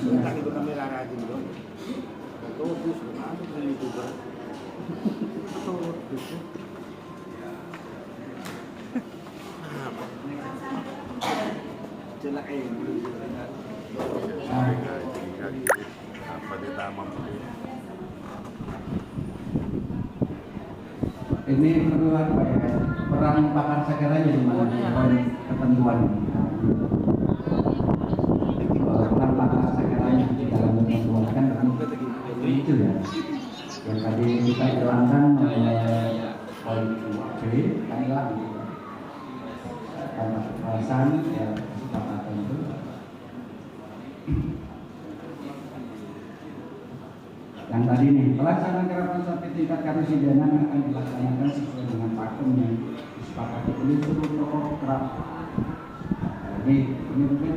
Sebentar itu kami rajin dong. Terus kenapa dari YouTuber? Terus. Celak belum dengar. Apa dia tamam? Ini perlu apa ya? Peran pakar segalanya di mana? Ketentuan. Peran pakar segalanya di dalam ketentuan kan itu ya. Yang tadi kita terangkan poin 2B kan hilang. Karena kekerasan ya kesepakatan itu. Yang tadi nih, pelaksanaan kerapan sampai tingkat karusidana akan dilaksanakan sesuai dengan pakem yang disepakati oleh seluruh pokok kerap. Ini mungkin